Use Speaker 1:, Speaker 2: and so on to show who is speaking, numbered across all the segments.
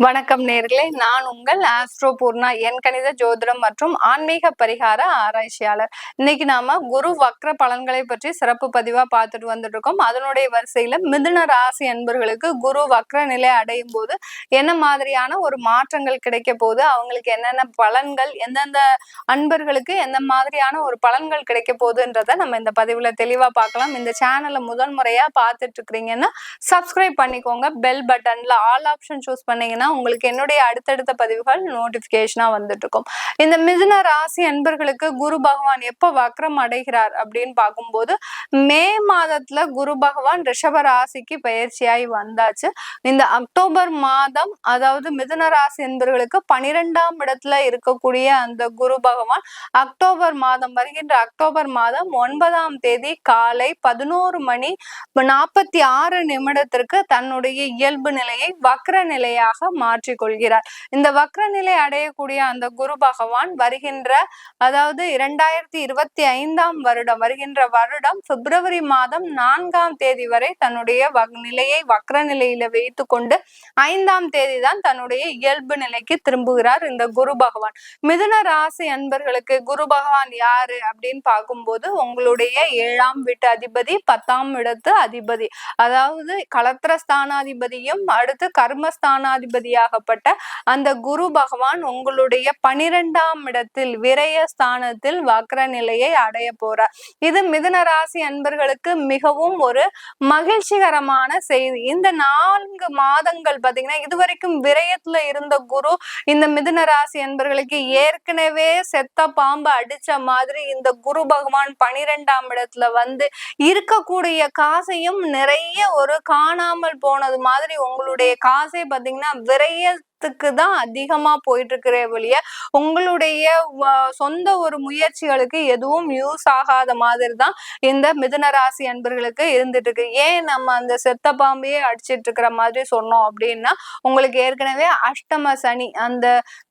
Speaker 1: வணக்கம் நேர்களே, நான் உங்கள் ஆஸ்ட்ரோ பூர்ணா, என் கணித ஜோதிடம் மற்றும் ஆன்மீக பரிகார ஆராய்ச்சியாளர். இன்னைக்கு நாம குரு வக்ர பலன்களை பற்றி சிறப்பு பதிவா பார்த்துட்டு வந்துட்டு இருக்கோம். அதனுடைய வரிசையில மிதுன ராசி அன்பர்களுக்கு குரு வக்ர நிலை அடையும் போது என்ன மாதிரியான ஒரு மாற்றங்கள் கிடைக்க போகுது, அவங்களுக்கு என்னென்ன பலன்கள், எந்தெந்த அன்பர்களுக்கு எந்த மாதிரியான ஒரு பலன்கள் கிடைக்க போகுதுன்றத நம்ம இந்த பதிவுல தெளிவா பார்க்கலாம். இந்த சேனலை முதல் முறையா பார்த்துட்டு இருக்கிறீங்கன்னா சப்ஸ்கிரைப் பண்ணிக்கோங்க. பெல் பட்டன்ல ஆல் ஆப்ஷன் சூஸ் பண்ணீங்கன்னா உங்களுக்கு என்னுடைய அடுத்தடுத்த பதிவுகள் நோட்டிபிகேஷனா வந்துட்டு இருக்கும். இந்த மிதுன ராசி அன்பர்களுக்கு குரு பகவான் எப்ப வக்ரம் அடைகிறார் அப்படின்னு பார்க்கும்போது மே மாதத்துல குரு பகவான் ரிஷப ராசிக்கு பயிற்சியாய் வந்தாச்சு. இந்த அக்டோபர் மாதம், அதாவது மிதுன ராசி அன்பர்களுக்கு 12ஆம் இடத்துல இருக்கக்கூடிய அந்த குரு பகவான் வருகின்ற அக்டோபர் மாதம் 9ஆம் தேதி காலை 11:46 தன்னுடைய இயல்பு நிலையை வக்ர நிலையாக மாற்றிக் கொள்கிறார். இந்த வக்ர நிலை அடையக்கூடிய அந்த குரு பகவான் அதாவது 2025ஆம் வருடம் பிப்ரவரி மாதம் 4ஆம் தேதி வரை தன்னுடைய நிலையை வக்ர நிலையில வைத்து கொண்டு 5ஆம் தேதி தான் தன்னுடைய இயல்பு நிலைக்கு திரும்புகிறார் இந்த குரு பகவான். மிதுன ராசி அன்பர்களுக்கு குரு பகவான் யாரு அப்படின்னு பார்க்கும்போது உங்களுடைய 7ஆம் வீட்டு அதிபதி, 10ஆம் இடத்து அதிபதி, அதாவது களத்திர ஸ்தானாதிபதியும் அடுத்து கர்மஸ்தானாதிபதியாகப்பட்ட அந்த குரு பகவான் உங்களுடைய 12ஆம் இடத்தில் விரயஸ்தானத்தில் வக்ர நிலையை அடைய போறார். இது மிதுன ராசி அன்பர்களுக்கு மிகவும் ஒரு மகிழ்ச்சிகரமான செய்தி. இந்த 4 மாதங்கள் பாத்தீங்கன்னா இதுவரைக்கும் விரயத்துல இருந்த குரு இந்த மிதுன ராசி அன்பர்களுக்கு ஏற்கனவே செத்த பாம்பு அடிச்ச மாதிரி இந்த குரு பகவான் 12ஆம் இடத்துல வந்து இருக்கக்கூடிய காசையும் நிறைய ஒரு காணாமல் போனது மாதிரி உங்களுடைய காசே பாத்தீங்கன்னா தான் அதிகமா போயிட்டு இருக்கிற வழிய உங்களுடைய சொந்த ஒரு முயற்சிகளுக்கு எதுவும் யூஸ் ஆகாத மாதிரி தான் இந்த மிதுன ராசி அன்பர்களுக்கு இருந்துட்டு இருக்கு. ஏன் நம்ம அந்த செத்த பாம்பையே அடிச்சிட்டு இருக்கிற மாதிரி சொன்னோம் அப்படின்னா, உங்களுக்கு ஏற்கனவே அஷ்டம சனி, அந்த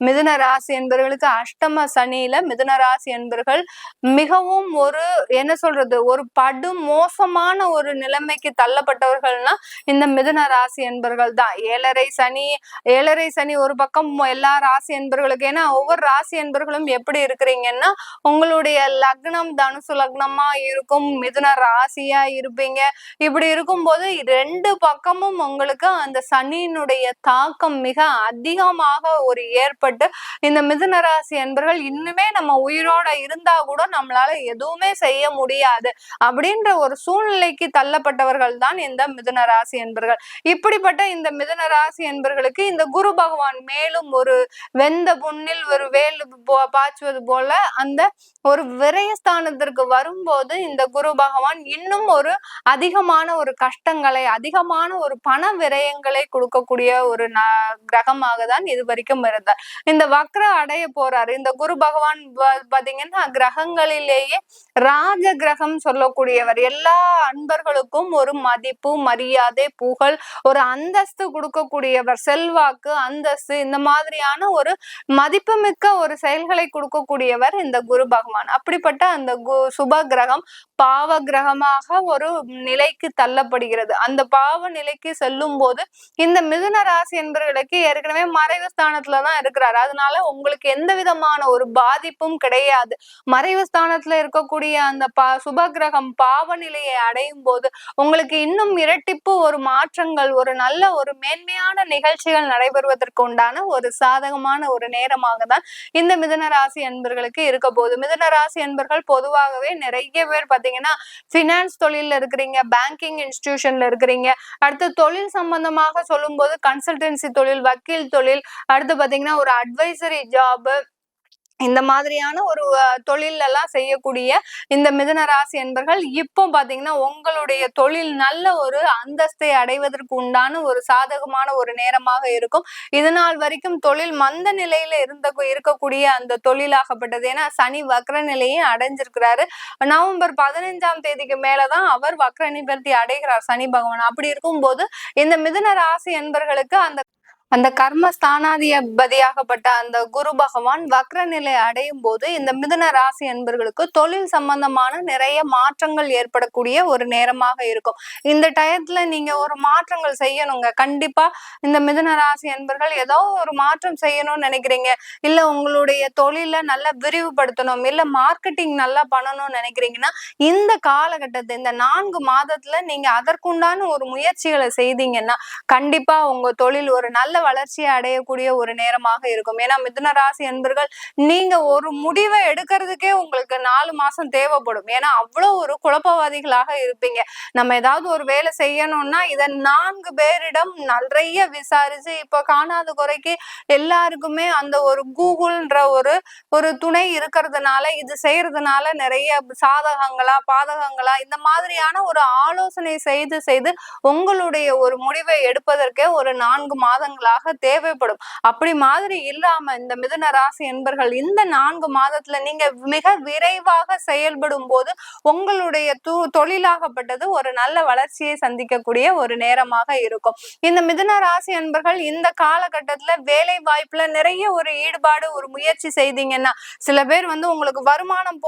Speaker 1: மிதுன ராசி அன்பர்களுக்கு அஷ்டம சனியில மிதுன ராசி அன்பர்கள் மிகவும் ஒரு ஒரு படு மோசமான ஒரு நிலைமைக்கு தள்ளப்பட்டவர்கள்னா இந்த மிதுன ராசி அன்பர்கள் தான். ஏழரை சனி ஒரு பக்கம் எல்லா ராசி அன்பர்களுக்கு, ஏன்னா ஒவ்வொரு ராசி அன்பர்களும் எப்படி இருக்கிறீங்கன்னா உங்களுடைய லக்னம் தனுசு லக்னமா இருக்கும், மிதுன ராசியா இருப்பீங்க. இப்படி இருக்கும்போது 2 பக்கமும் உங்களுக்கு அந்த சனியினுடைய தாக்கம் மிக அதிகமாக ஒரு ஏற்பட்டு இந்த மிதுன ராசி அன்பர்கள் இன்னுமே நம்ம உயிரோட இருந்தா கூட நம்மளால எதுவுமே செய்ய முடியாது அப்படின்ற ஒரு சூழ்நிலைக்கு தள்ளப்பட்டவர்கள் தான் இந்த மிதுன ராசி அன்பர்கள். இப்படிப்பட்ட இந்த மிதுன ராசி அன்பர்களுக்கு இந்த குரு பகவான் மேலும் ஒரு வெந்த புண்ணில் ஒரு வேல் பாய்ச்சுவது போல அந்த ஒரு விரயஸ்தானத்திற்கு வரும்போது இந்த குரு பகவான் இன்னும் ஒரு அதிகமான ஒரு கஷ்டங்களை, அதிகமான ஒரு பண விரயங்களை கொடுக்கக்கூடிய ஒரு கிரகமாக தான் இது வரைக்கும் இருந்தார். இந்த வக்ர அடைய போறாரு இந்த குரு பகவான். பாத்தீங்கன்னா கிரகங்களிலேயே ராஜ கிரகம் சொல்லக்கூடியவர். எல்லா அன்பர்களுக்கும் ஒரு மதிப்பு, மரியாதை, புகழ், ஒரு அந்தஸ்து கொடுக்கக்கூடியவர். செல்வாக்கு, அந்தஸ்து, இந்த மாதிரியான ஒரு மதிப்புமிக்க ஒரு செயல்களை கொடுக்கக்கூடியவர் இந்த குரு பகவான். அப்படிப்பட்ட அந்த சுப கிரகம் பாவ கிரகமாக ஒரு நிலைக்கு தள்ளப்படுகிறது. அந்த பாவ நிலைக்கு செல்லும் போது இந்த மிதுன ராசி என்பவர்களுக்கு ஏற்கனவே மறைவு ஸ்தானத்துலதான் இருக்கிறாரு. அதனால உங்களுக்கு எந்த விதமான ஒரு பாதிப்பும் கிடையாது. மறைவு ஸ்தானத்துல இருக்கக்கூடிய அந்த சுப கிரகம் பாவ நிலையை அடையும் போது உங்களுக்கு இன்னும் இரட்டிப்பு ஒரு மாற்றங்கள், ஒரு நல்ல ஒரு மேன்மையான நிகழ்ச்சிகள் நடைபெறுவதற்கு உண்டான ஒரு சாதகமான ஒரு நேரமாக தான் இந்த மிதுன ராசி அன்பர்களுக்கு இருக்க போகுது. மிதுன ராசி அன்பர்கள் பொதுவாகவே நிறைய பேர் பாத்தீங்கன்னா பினான்ஸ் தொழில இருக்கிறீங்க, பேங்கிங் இன்ஸ்டிடியூஷன்ல இருக்கிறீங்க, அடுத்து தொழில் சம்பந்தமாக சொல்லும் போது கன்சல்டன்சி தொழில், வக்கீல் தொழில், அடுத்து பாத்தீங்கன்னா ஒரு அட்வைசரி ஜாப், இந்த மாதிரியான ஒரு தொழில் எல்லாம் செய்யக்கூடிய இந்த மிதுன ராசி என்பர்கள் இப்போ பாத்தீங்கன்னா உங்களுடைய தொழில் நல்ல ஒரு அந்தஸ்தை அடைவதற்கு உண்டான ஒரு சாதகமான ஒரு நேரமாக இருக்கும். இதனால் வரைக்கும் தொழில் மந்த நிலையில இருக்கக்கூடிய அந்த தொழிலாகப்பட்டது, ஏன்னா சனி வக்ர நிலையை அடைஞ்சிருக்கிறாரு. நவம்பர் 15ஆம் தேதிக்கு மேலதான் அவர் வக்ர நிவர்த்தி அடைகிறார் சனி பகவான். அப்படி இருக்கும்போது இந்த மிதுன ராசி என்பர்களுக்கு அந்த அந்த கர்மஸ்தானாதிபதியாகப்பட்ட அந்த குரு பகவான் வக்ர நிலை அடையும் போது இந்த மிதுன ராசி அன்பர்களுக்கு தொழில் சம்பந்தமான நிறைய மாற்றங்கள் ஏற்படக்கூடிய ஒரு நேரமாக இருக்கும். இந்த டயத்துல நீங்க ஒரு மாற்றங்கள் செய்யணுங்க. கண்டிப்பா இந்த மிதுன ராசி அன்பர்கள் ஏதோ ஒரு மாற்றம் செய்யணும்னு நினைக்கிறீங்க, இல்ல உங்களுடைய தொழில நல்லா விரிவுபடுத்தணும், இல்ல மார்க்கெட்டிங் நல்லா பண்ணணும்னு நினைக்கிறீங்கன்னா இந்த காலகட்டத்தை இந்த 4 மாதத்துல நீங்க அதற்குண்டான ஒரு முயற்சிகளை செய்தீங்கன்னா கண்டிப்பா உங்க தொழில் ஒரு நல்ல வளர்ச்சியை அடையக்கூடிய ஒரு நேரமாக இருக்கும். ஏன்னா மிதுன ராசி அன்பர்கள் நீங்க ஒரு முடிவை எடுக்கிறதுக்கே உங்களுக்கு 4 மாசம் தேவைப்படும். ஏன்னா அவ்வளவு ஒரு குழப்பவாதிகளாக இருப்பீங்க. நம்ம ஏதாவது ஒரு வேலை செய்யணும்னா இதை 4 பேரிடம் நிறைய விசாரிச்சு, இப்ப காணாத குறைக்கு எல்லாருக்குமே அந்த ஒரு கூகுள்ன்ற ஒரு துணை இருக்கிறதுனால இது செய்யறதுனால நிறைய சாதகங்களா பாதகங்களா இந்த மாதிரியான ஒரு ஆலோசனை செய்து உங்களுடைய ஒரு முடிவை எடுப்பதற்கே ஒரு 4 மாதங்களாக தேவைப்படும். அப்படி மாதிரி இல்லாம இந்த மிதுன ராசி என்பர்கள் இந்த 4 மாதத்துல நீங்க மிக விரைவாக செயல்படும் போது உங்களுடைய தொழிலாகப்பட்டது ஒரு நல்ல வளர்ச்சியை சந்திக்கக்கூடிய ஒரு நேரமாக இருக்கும். இந்த மிதுன ராசி அன்பர்கள் இந்த காலகட்டத்துல வேலை வாய்ப்புல நிறைய ஒரு ஈடுபாடு ஒரு முயற்சி செய்தீங்கன்னா, சில பேர் உங்களுக்கு வருமானம்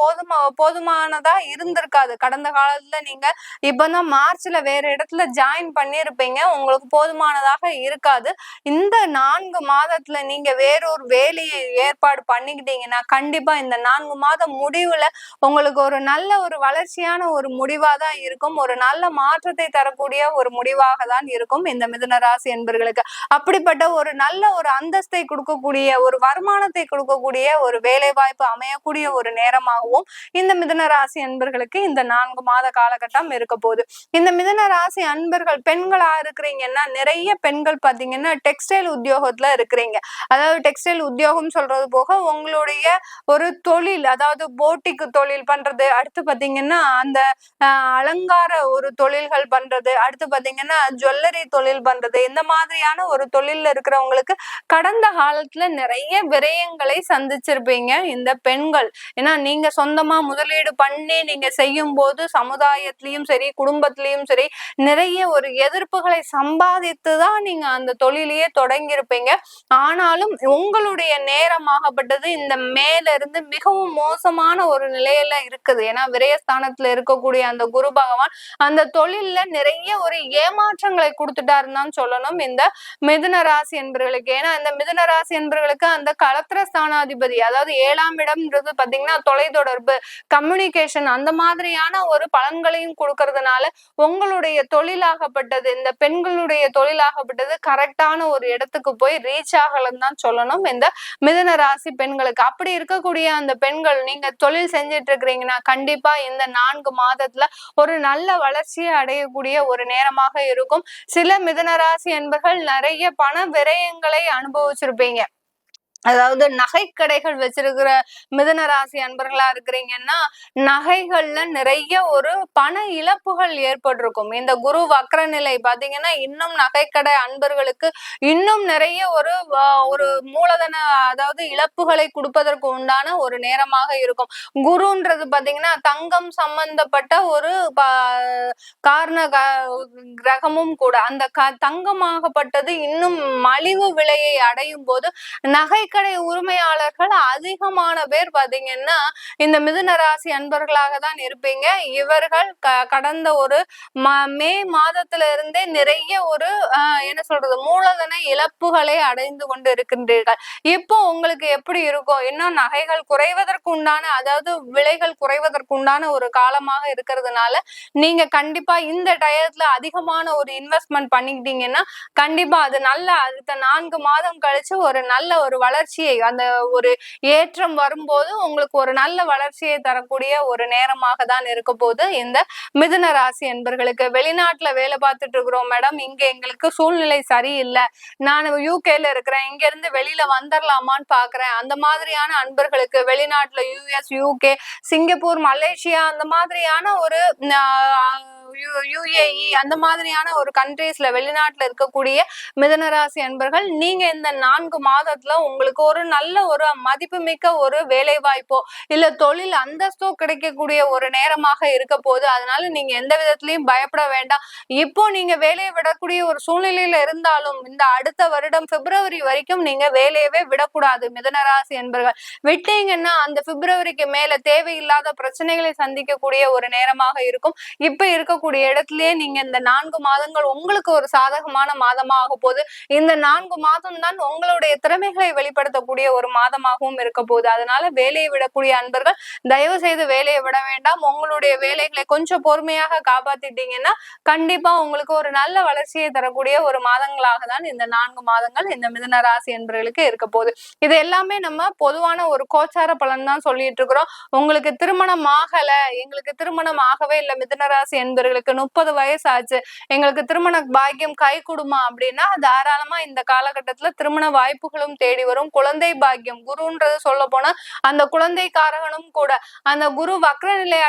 Speaker 1: போதுமானதா இருந்திருக்காது. கடந்த காலத்துல நீங்க இப்பதான் மார்ச்ல வேற இடத்துல ஜாயின் பண்ணிருப்பீங்க, உங்களுக்கு போதுமானதாக இருக்காது. இந்த 4 மாதத்துல நீங்க வேறொரு வேலையை ஏற்பாடு பண்ணிக்கிட்டீங்கன்னா கண்டிப்பா இந்த 4 மாதம் முடிவுல உங்களுக்கு ஒரு நல்ல ஒரு வளர்ச்சியான ஒரு முடிவா தான் இருக்கும். ஒரு நல்ல மாற்றத்தை தரக்கூடிய ஒரு முடிவாக தான் இருக்கும் இந்த மிதுன ராசி என்பர்களுக்கு. அப்படிப்பட்ட ஒரு நல்ல ஒரு அந்தஸ்தை கொடுக்கக்கூடிய ஒரு வருமானத்தை கொடுக்கக்கூடிய ஒரு வேலை வாய்ப்பு அமையக்கூடிய ஒரு நேரமாகவும் இந்த மிதுன ராசி அன்பர்களுக்கு இந்த 4 மாத காலகட்டம் இருக்க போகுது. இந்த மிதுன ராசி அன்பர்கள் பெண்களா இருக்கிறீங்கன்னா நிறைய பெண்கள் பாத்தீங்கன்னா டெக்ஸ்டைல் உத்தியோகத்துல இருக்கிறீங்க. அதாவது டெக்ஸ்டைல் உத்தியோகம் சொல்றது போக உங்களுடைய ஒரு தொழில், அதாவது போட்டிக்கு தொழில் பண்றது, அடுத்து பாத்தீங்கன்னா அந்த அலங்கார ஒரு தொழில்கள் பண்றது, அடுத்து பாத்தீங்கன்னா ஜுவல்லரி தொழில் பண்றது, இந்த மாதிரியான ஒரு தொழில்ல இருக்கிறவங்களுக்கு கடந்த காலத்துல நிறைய விரயங்களை சந்திச்சிருப்பீங்க இந்த பெண்கள். ஏன்னா நீங்க சொந்தமா முதலீடு பண்ணி நீங்க செய்யும் போது சமுதாயத்திலயும் சரி குடும்பத்திலயும் சரி நிறைய ஒரு எதிர்ப்புகளை சம்பாதித்துதான் நீங்க அந்த தொழிலையே தொடங்கியிருப்பீங்க. ஆனாலும் உங்களுடைய நேரமாகப்பட்டது இந்த மேல இருந்து மிகவும் மோசமான ஒரு நிலையில இருக்குது. ஏன்னா விரயஸ்தானத்துல இருக்கக்கூடிய அந்த குரு பகவான் அந்த தொழில்ல நிறைய ஒரு ஏமாற்றங்களை கொடுத்துட்டாருன்னு தான் சொல்லணும் இந்த மிதுன ராசி என்பர்களுக்கு. ஏன்னா இந்த மிதுன ராசி என்பர்களுக்கு அந்த களத்திர ஸ்தானாதிபதி, அதாவது 7ஆம் இடம்ன்றது பாத்தீங்கன்னா தொலைத்தொடர்பு, கம்யூனிகேஷன், அந்த மாதிரியான ஒரு பலன்களையும் கொடுக்கறதுனால உங்களுடைய தொழிலாகப்பட்டது, இந்த பெண்களுடைய தொழிலாகப்பட்டது கரெக்டான ஒரு இடத்துக்கு போய் ரீச் ஆகலன்னு தான் சொல்லணும் இந்த மிதுன ராசி பெண்களுக்கு. அப்படி இருக்கக்கூடிய அந்த பெண்கள் நீங்க தொழில் செஞ்சிட்டு இருக்கிறீங்கன்னா கண்டிப்பா இந்த 4 மாதத்துல ஒரு நல்ல வளர்ச்சியை அடையக்கூடிய ஒரு நேரமாக இருக்கும். சில மிதுன ராசி என்பர்கள் நிறைய பண விரயங்களை அனுபவிச்சிருப்பீங்க. அதாவது நகை கடைகள் வச்சிருக்கிற மிதுன ராசி அன்பர்களா இருக்கிறீங்கன்னா நகைகள்ல நிறைய ஒரு பண இழப்புகள் ஏற்பட்டிருக்கும். இந்த குரு வக்ர நிலை பாத்தீங்கன்னா இன்னும் நகைக்கடை அன்பர்களுக்கு இன்னும் நிறைய ஒரு மூலதன, அதாவது இழப்புகளை கொடுப்பதற்கு உண்டான ஒரு நேரமாக இருக்கும். குருன்றது பாத்தீங்கன்னா தங்கம் சம்பந்தப்பட்ட ஒரு காரண கிரகமும் கூட. அந்த தங்கமாகப்பட்டது இன்னும் மலிவு விலையை அடையும் போது நகைக்கடை உரிமையாளர்கள் அதிகமான பேர் பாத்தீங்கன்னா இந்த மிதுன ராசி அன்பர்களாக தான் இருப்பீங்க. இவர்கள் கடந்த ஒரு மே மாதத்துல இருந்தே நிறைய ஒரு என்ன சொல்றது மூலதன இழப்புகளை அடைந்து கொண்டு இருக்கின்றீர்கள். இப்போ உங்களுக்கு எப்படி இருக்கும்? இன்னும் நகைகள் குறைவதற்கு உண்டான, அதாவது விலைகள் குறைவதற்கு உண்டான ஒரு காலமாக இருக்கிறதுனால நீங்க கண்டிப்பா இந்த டயத்துல அதிகமான ஒரு இன்வெஸ்ட்மெண்ட் பண்ணிக்கிட்டீங்கன்னா கண்டிப்பா அது நல்ல அடுத்த 4 மாதம் கழிச்சு ஒரு நல்ல ஒரு வளர்ச்சியை, அந்த ஒரு ஏற்றம் வரும்போது உங்களுக்கு ஒரு நல்ல வளர்ச்சியை தரக்கூடிய ஒரு நேரமாக தான் இருக்க போது இந்த மிதுன ராசி என்பர்களுக்கு. வெளிநாட்டுல வேலை பார்த்துட்டு இருக்கிறோம் மேடம், இங்க எங்களுக்கு சூழ்நிலை சரியில்லை, நான் யூகேல இருக்கிறேன், இங்க இருந்து வெளியில வந்துடலாமான்னு பாக்குறேன், அந்த மாதிரியான அன்பர்களுக்கு வெளிநாட்டுல US, UK, சிங்கப்பூர், மலேசியா அந்த மாதிரியான ஒரு UAE அந்த மாதிரியான ஒரு கண்ட்ரீஸ்ல வெளிநாட்டுல இருக்கக்கூடிய மிதுன ராசி அன்பர்கள் நீங்க இந்த 4 மாதத்துல உங்களுக்கு உங்களுக்கு ஒரு நல்ல ஒரு மதிப்புமிக்க ஒரு வேலை வாய்ப்போ இல்ல தொழில் அந்தஸ்தோ கிடைக்கக்கூடிய ஒரு நேரமாக இருக்க போகுது. அதனால நீங்க எந்த விதத்திலயும் பயப்பட வேண்டாம். இப்போ நீங்க வேலையை விடக்கூடிய ஒரு சூழ்நிலையில இருந்தாலும் இந்த அடுத்த வருடம் பிப்ரவரி வரைக்கும் நீங்க வேலையவே விடக்கூடாது மிதுனராசி என்பர்கள். விட்டீங்கன்னா அந்த பிப்ரவரிக்கு மேல தேவையில்லாத பிரச்சனைகளை சந்திக்கக்கூடிய ஒரு நேரமாக இருக்கும். இப்ப இருக்கக்கூடிய இடத்திலேயே நீங்க இந்த 4 மாதங்கள் உங்களுக்கு ஒரு சாதகமான மாதமா ஆக போகுது. இந்த 4 மாதம் தான் உங்களுடைய திறமைகளை வெளிப்படுத்தக்கூடிய ஒரு மாதமாகவும் இருக்க போகுது. அதனால வேலையை விடக்கூடிய அன்பர்கள் தயவு செய்து வேலையை விட வேண்டாம். உங்களுடைய வேலைகளை கொஞ்சம் பொறுமையாக காப்பாத்திட்டீங்கன்னா கண்டிப்பா உங்களுக்கு ஒரு நல்ல வளர்ச்சியை தரக்கூடிய ஒரு மாதங்களாக தான் இந்த 4 மாதங்கள் இந்த மிதுன ராசி என்பவர்களுக்கு இருக்க போகுது. இது எல்லாமே நம்ம பொதுவான ஒரு கோச்சார பலன் தான் சொல்லிட்டு இருக்கிறோம். உங்களுக்கு திருமணம் ஆகல, எங்களுக்கு திருமணம் ஆகவே இல்லை மிதுன ராசி என்பவர்களுக்கு 30 வயசு ஆச்சு, எங்களுக்கு திருமண பாக்கியம் கை கொடுமா அப்படின்னா தாராளமா இந்த காலகட்டத்துல திருமண வாய்ப்புகளும் தேடி வரும். குழந்தை பாக்கியம் குருன்றது சொல்ல போனா அந்த குழந்தை காரகனும் கூட. அந்த குரு வக்ர நிலை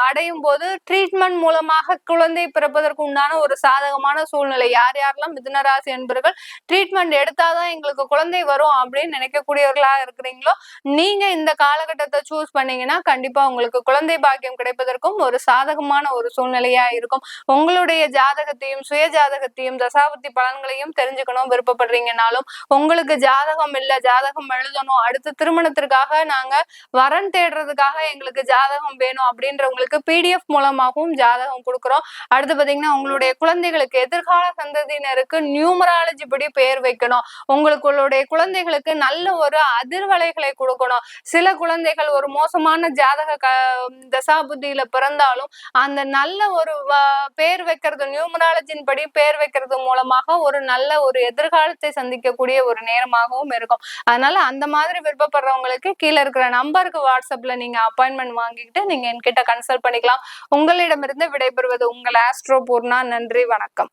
Speaker 1: அடையும் போது ட்ரீட்மெண்ட் மூலமாக குழந்தை பிறப்பதற்கு உண்டான ஒரு சாதகமான சூழ்நிலை. யார் யாரெல்லாம் மிதுன ராசி என்பவர்கள் ட்ரீட்மெண்ட் எடுத்தாதான் எங்களுக்கு குழந்தை வரும் அப்படின்னு நினைக்கக்கூடியவர்களா இருக்கிறீங்களோ நீங்க இந்த காலகட்டத்தை சூஸ் பண்ணீங்கன்னா கண்டிப்பா உங்களுக்கு குழந்தை பாக்கியம் கிடைப்பதற்கும் ஒரு சாதகமான ஒரு சூழ்நிலையா இருக்கும். உங்களுடைய ஜாதகத்தையும் சுய ஜாதகத்தையும் தசாபுத்தி பலன்களையும் தெரிஞ்சுக்கணும் விருப்பப்படுறீங்கனாலும், உங்களுக்கு ஜாதகம் இல்ல, ஜாதகம் எழுதணும், அடுத்த திருமணத்திற்காக நாங்க வரன் தேடுறதுக்காக எங்களுக்கு ஜாதகம் வேணும் அப்படின்றவங்களுக்கு PDF மூலமாகவும் ஜாதகம் கொடுக்குறோம். அடுத்து பாத்தீங்கன்னா உங்களுடைய குழந்தைகளுக்கு எதிர்கால சந்ததியினருக்கு நியூமராலஜி படி பெயர் வைக்கணும். உங்களுடைய குழந்தைகளுக்கு நல்ல ஒரு அதிர்வலைகளை கொடுக்கணும். சில குழந்தைகள் ஒரு மோசமான ஜாதக தசாபுத்தியில பிறந்தாலும் அந்த நல்ல ஒரு பேர் வைக்கிறது நியூமராலஜின் படி பேர் வைக்கிறது மூலமாக ஒரு நல்ல ஒரு எதிர்காலத்தை சந்திக்கக்கூடிய ஒரு நேரமாகவும் இருக்கும். அதனால அந்த மாதிரி விருப்பப்படுறவங்களுக்கு கீழே இருக்கிற நம்பருக்கு வாட்ஸ்அப்ல நீங்க அப்பாயின்மெண்ட் வாங்கிக்கிட்டு நீங்க என்கிட்ட கன்சல்ட் பண்ணிக்கலாம். உங்களிடமிருந்து விடைபெறுவது உங்கள் ஆஸ்ட்ரோ பூர்ணா. நன்றி, வணக்கம்.